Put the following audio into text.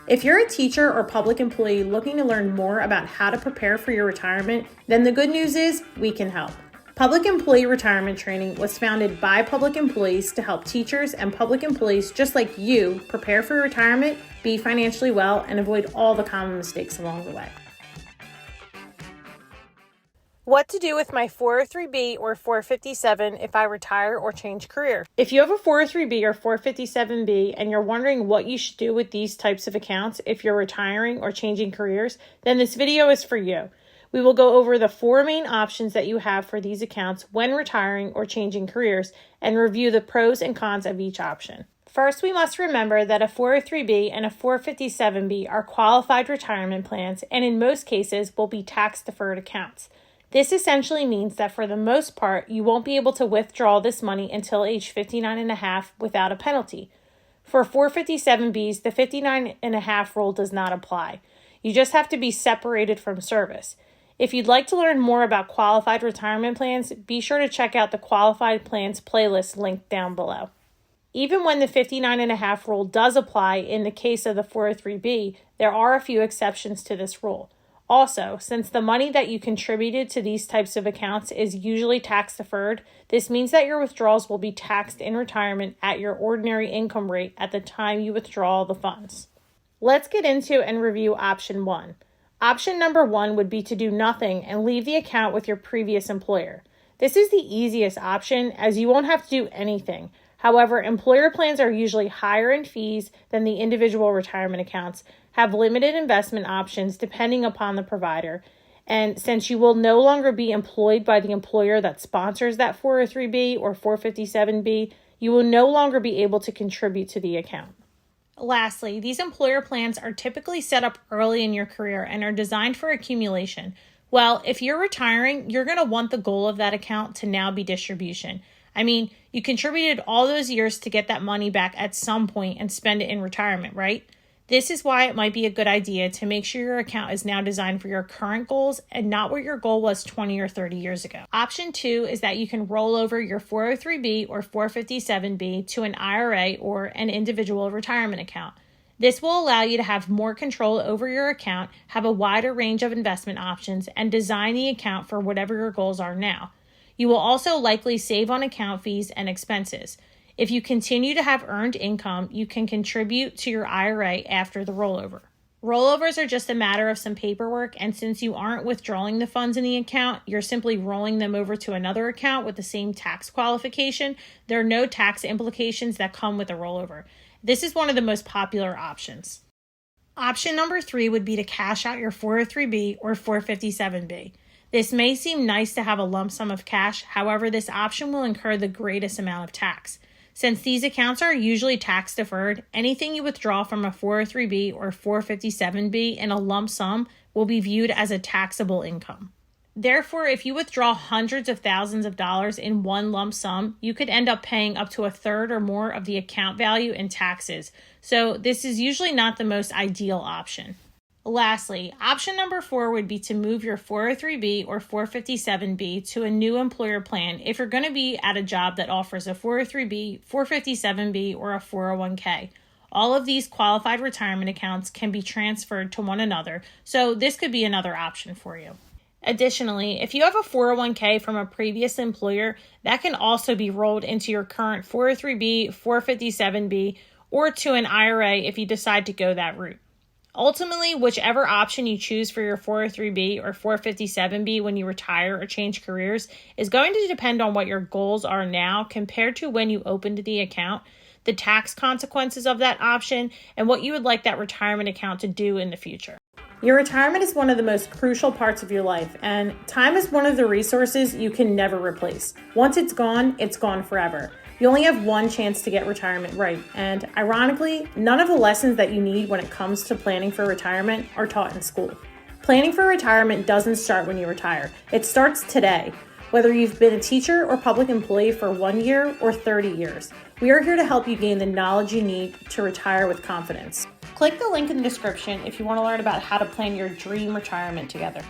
If you're a teacher or public employee looking to learn more about how to prepare for your retirement, then the good news is we can help. Public Employee Retirement Training was founded by public employees to help teachers and public employees just like you prepare for retirement, be financially well, and avoid all the common mistakes along the way. What to do with my 403B or 457 if I retire or change career. If you have a 403B or 457B and you're wondering what you should do with these types of accounts if you're retiring or changing careers, then this video is for you. We will go over the 4 main options that you have for these accounts when retiring or changing careers and review the pros and cons of each option. First, we must remember that a 403B and a 457B are qualified retirement plans and in most cases will be tax-deferred accounts. This essentially means that for the most part, you won't be able to withdraw this money until age 59 and a half without a penalty. For 457Bs, the 59 and a half rule does not apply. You just have to be separated from service. If you'd like to learn more about qualified retirement plans, be sure to check out the qualified plans playlist linked down below. Even when the 59 and a half rule does apply in the case of the 403B, there are a few exceptions to this rule. Also, since the money that you contributed to these types of accounts is usually tax deferred, this means that your withdrawals will be taxed in retirement at your ordinary income rate at the time you withdraw the funds. Let's get into and review option 1. Option number 1 would be to do nothing and leave the account with your previous employer. This is the easiest option as you won't have to do anything. However, employer plans are usually higher in fees than the individual retirement accounts, have limited investment options depending upon the provider, and since you will no longer be employed by the employer that sponsors that 403B or 457B, you will no longer be able to contribute to the account. Lastly, these employer plans are typically set up early in your career and are designed for accumulation. Well, if you're retiring, you're going to want the goal of that account to now be distribution. I mean, you contributed all those years to get that money back at some point and spend it in retirement, right? This is why it might be a good idea to make sure your account is now designed for your current goals and not what your goal was 20 or 30 years ago. Option 2 is that you can roll over your 403B or 457B to an IRA or an individual retirement account. This will allow you to have more control over your account, have a wider range of investment options, and design the account for whatever your goals are now. You will also likely save on account fees and expenses. If you continue to have earned income, you can contribute to your IRA after the rollover. Rollovers are just a matter of some paperwork, and since you aren't withdrawing the funds in the account, you're simply rolling them over to another account with the same tax qualification. There are no tax implications that come with a rollover. This is one of the most popular options. Option number 3 would be to cash out your 403B or 457B. This may seem nice to have a lump sum of cash, however, this option will incur the greatest amount of tax. Since these accounts are usually tax deferred, anything you withdraw from a 403B or 457B in a lump sum will be viewed as a taxable income. Therefore, if you withdraw hundreds of thousands of dollars in one lump sum, you could end up paying up to a third or more of the account value in taxes. So this is usually not the most ideal option. Lastly, option number 4 would be to move your 403B or 457B to a new employer plan if you're going to be at a job that offers a 403B, 457B, or a 401k. All of these qualified retirement accounts can be transferred to one another, so this could be another option for you. Additionally, if you have a 401k from a previous employer, that can also be rolled into your current 403B, 457B, or to an IRA if you decide to go that route. Ultimately, whichever option you choose for your 403B or 457B when you retire or change careers is going to depend on what your goals are now compared to when you opened the account, the tax consequences of that option, and what you would like that retirement account to do in the future. Your retirement is one of the most crucial parts of your life, and time is one of the resources you can never replace. Once it's gone forever. You only have one chance to get retirement right, and ironically, none of the lessons that you need when it comes to planning for retirement are taught in school. Planning for retirement doesn't start when you retire. It starts today, whether you've been a teacher or public employee for 1 year or 30 years. We are here to help you gain the knowledge you need to retire with confidence. Click the link in the description if you want to learn about how to plan your dream retirement together.